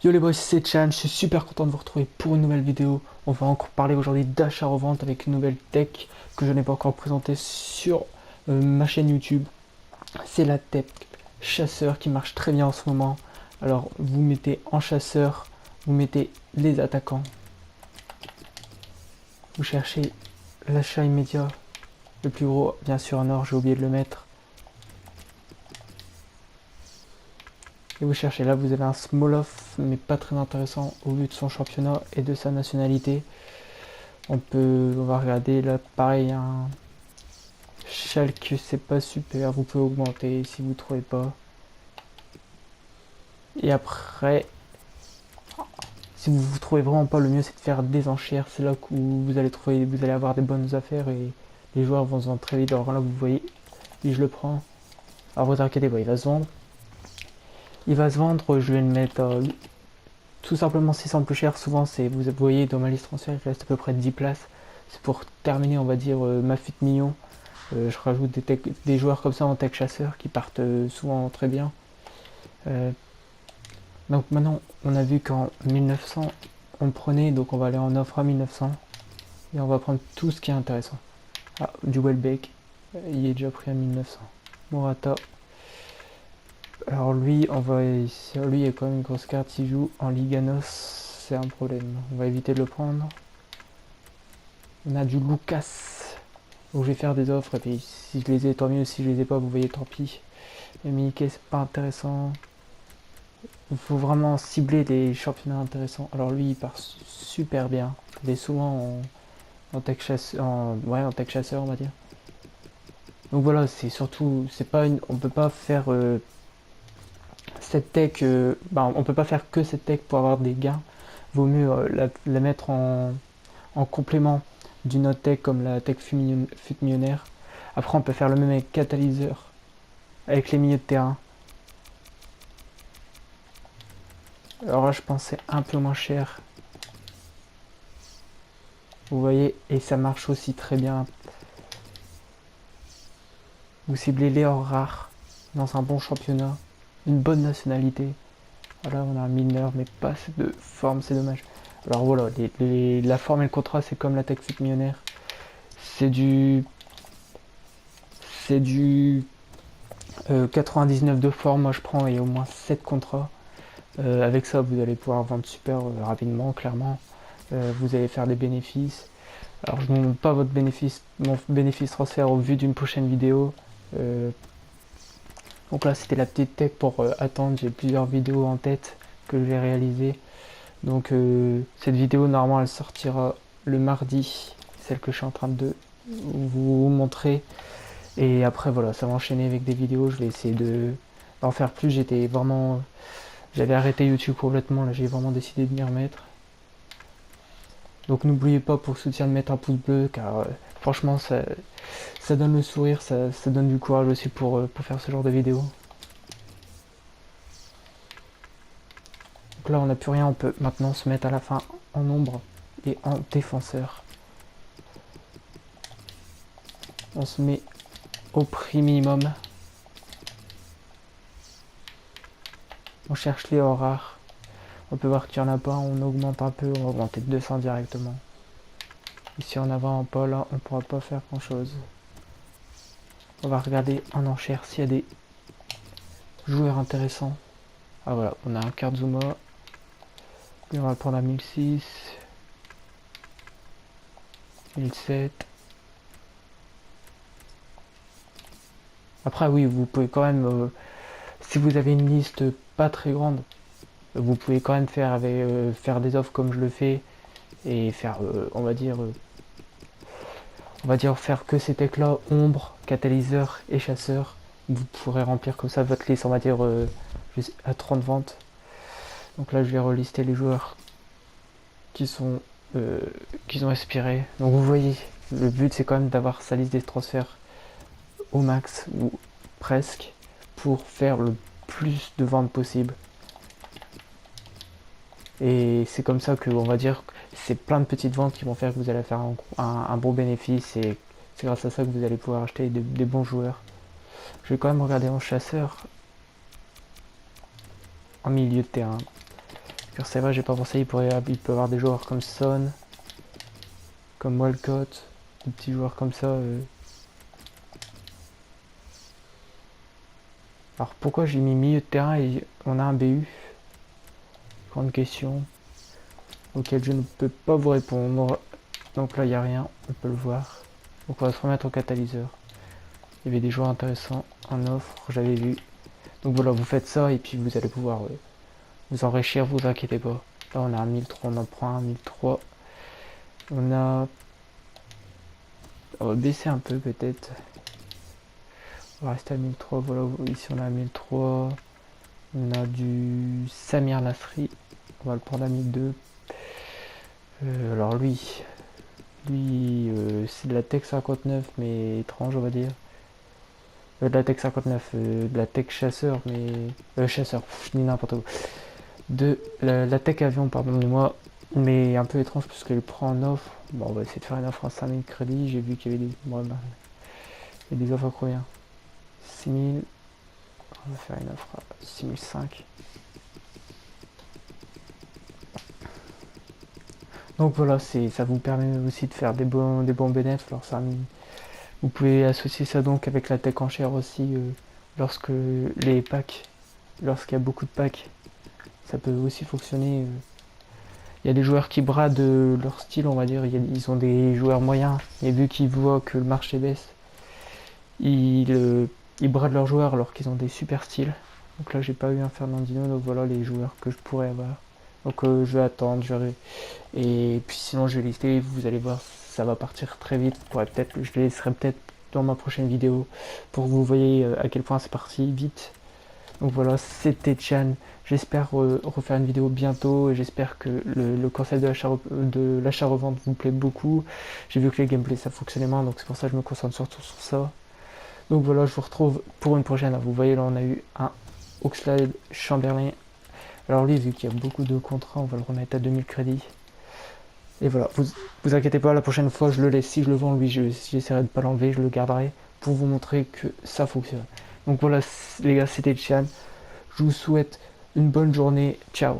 Yo les boys, c'est Chan, je suis super content de vous retrouver pour une nouvelle vidéo. On va encore parler aujourd'hui d'achat-revente avec une nouvelle tech que je n'ai pas encore présentée sur ma chaîne YouTube. C'est la tech chasseur qui marche très bien en ce moment. Alors vous mettez en chasseur, vous mettez les attaquants, vous cherchez l'achat immédiat, le plus gros bien sûr en or, j'ai oublié de le mettre. Et vous cherchez là, vous avez un small off mais pas très intéressant au vu de son championnat et de sa nationalité. On va regarder là, pareil, un Schalke, c'est pas super, vous pouvez augmenter si vous trouvez pas. Et après, si vous trouvez vraiment pas, le mieux c'est de faire des enchères, c'est là que vous allez trouver, vous allez avoir des bonnes affaires et les joueurs vont se vendre très vite. Alors là, vous voyez, si je le prends, alors vous inquiétez pas, il va se vendre. Il va se vendre, je vais le mettre tout simplement 600 plus cher. Souvent, c'est, vous voyez, dans ma liste transfert, il reste à peu près 10 places. C'est pour terminer, on va dire, ma fuite million. Je rajoute des joueurs comme ça en tech chasseur qui partent souvent très bien. Euh, donc maintenant, on a vu qu'en 1900, on prenait, donc on va aller en offre à 1900 et on va prendre tout ce qui est intéressant. Ah, du Welbeck, il est déjà pris à 1900. Morata. Alors lui, lui, il y a quand même une grosse carte. S'il joue en Liga NOS, c'est un problème. On va éviter de le prendre. On a du Lucas. Donc je vais faire des offres et puis si je les ai, tant mieux. Si je les ai pas, vous voyez, tant pis. Et Mickey, c'est pas intéressant. Il faut vraiment cibler des championnats intéressants. Alors lui, il part super bien. Il est souvent en tech chasseur, ouais, en tech chasseur, on va dire. Donc voilà, c'est surtout, c'est pas une, on peut pas faire cette tech, on peut pas faire que cette tech pour avoir des gains. Vaut mieux la mettre en complément d'une autre tech comme la tech fut millionnaire. Après, on peut faire le même avec catalyseur, avec les milieux de terrain. Alors là, je pensais un peu moins cher. Vous voyez, et ça marche aussi très bien. Vous ciblez les hors rares dans un bon championnat, une bonne nationalité. Voilà, on a un mineur, mais pas de forme, c'est dommage. Alors voilà, la forme et le contrat, c'est comme la tech fut millionnaire. C'est du, c'est du 99 de forme, moi je prends et au moins 7 contrats. Avec ça, vous allez pouvoir vendre super rapidement, clairement. Vous allez faire des bénéfices. Alors, je ne montre pas mon bénéfice transfert au vu d'une prochaine vidéo. Euh, donc là, c'était la petite tech pour attendre. J'ai plusieurs vidéos en tête que je vais réaliser. Donc, cette vidéo, normalement, elle sortira le mardi. Celle que je suis en train de vous montrer. Et après, voilà, ça va enchaîner avec des vidéos. Je vais essayer d'en faire plus. J'avais arrêté YouTube complètement. Là, j'ai vraiment décidé de m'y remettre. Donc n'oubliez pas pour le soutien de mettre un pouce bleu car franchement ça donne le sourire, ça donne du courage aussi pour faire ce genre de vidéo. Donc là on n'a plus rien, on peut maintenant se mettre à la fin en ombre et en défenseur. On se met au prix minimum. On cherche les hors rares. On peut voir qu'il n'y en a pas, on augmente un peu, on va augmenter de 200 directement. Ici en avant en pas là, on ne pourra pas faire grand chose. On va regarder en enchère s'il y a des joueurs intéressants. Ah voilà, on a un Karzuma. Lui on va le prendre à 1006, 1007. Après oui, vous pouvez quand même, si vous avez une liste pas très grande, vous pouvez quand même faire des offres comme je le fais et faire, on va dire faire que ces techs là, ombre, catalyseur et chasseur. Vous pourrez remplir comme ça votre liste, on va dire à 30 ventes. Donc là je vais relister les joueurs qui sont qui ont expiré. Donc vous voyez, le but c'est quand même d'avoir sa liste des transferts au max ou presque pour faire le plus de ventes possible. Et c'est comme ça que on va dire c'est plein de petites ventes qui vont faire que vous allez faire un bon bénéfice et c'est grâce à ça que vous allez pouvoir acheter des bons joueurs. Je vais quand même regarder en chasseur en milieu de terrain. Car c'est vrai, j'ai pas pensé, il peut y avoir des joueurs comme Son, comme Walcott, des petits joueurs comme ça. Alors pourquoi j'ai mis milieu de terrain et on a un BU? Grande question auquel je ne peux pas vous répondre. Donc là, il n'y a rien, on peut le voir. Donc on va se remettre au catalyseur. Il y avait des joueurs intéressants en offre, j'avais vu. Donc voilà, vous faites ça et puis vous allez pouvoir vous enrichir, vous inquiétez pas. Là, on a un 1003, on en prend un 1003. On va baisser un peu peut-être. On va rester à 1003, voilà, ici on a 1003. On a du Samir Nasri, on va le prendre à 1002. Alors c'est de la Tech 59 mais étrange on va dire. De la Tech 59, de la Tech chasseur mais... chasseur, je dis n'importe quoi. De la Tech avion, pardonnez-moi, mais un peu étrange parce qu'elle prend en offre. Bon, on va essayer de faire une offre en 5000 crédits, j'ai vu qu'il y avait des... Bon, ben, il y a des offres à combien? 6000, on va faire une offre à 6005. Donc voilà, ça vous permet aussi de faire des bons bénéfices. Alors vous pouvez associer ça donc avec la tech en chair aussi lorsque les packs, lorsqu'il y a beaucoup de packs, ça peut aussi fonctionner. Il y a des joueurs qui bradent leur style, on va dire. Ils ont des joueurs moyens et vu qu'ils voient que le marché baisse, ils bradent leurs joueurs alors qu'ils ont des super styles. Donc là, j'ai pas eu un Fernandinho, donc voilà les joueurs que je pourrais avoir. Donc je vais attendre, et puis sinon je vais lister, vous allez voir, ça va partir très vite. Je les laisserai peut-être dans ma prochaine vidéo pour que vous voyez à quel point c'est parti vite. Donc voilà, c'était Chan. J'espère refaire une vidéo bientôt et j'espère que le concept de l'achat-revente vous plaît beaucoup. J'ai vu que les gameplays ça fonctionnait moins, donc c'est pour ça que je me concentre surtout sur ça. Donc voilà, je vous retrouve pour une prochaine. Vous voyez là on a eu un Oxlade Chamberlain. Alors lui, vu qu'il y a beaucoup de contrats, on va le remettre à 2000 crédits. Et voilà, vous inquiétez pas, la prochaine fois je le laisse, si je le vends lui, j'essaierai de pas l'enlever, je le garderai pour vous montrer que ça fonctionne. Donc voilà les gars, c'était Chan, je vous souhaite une bonne journée, ciao.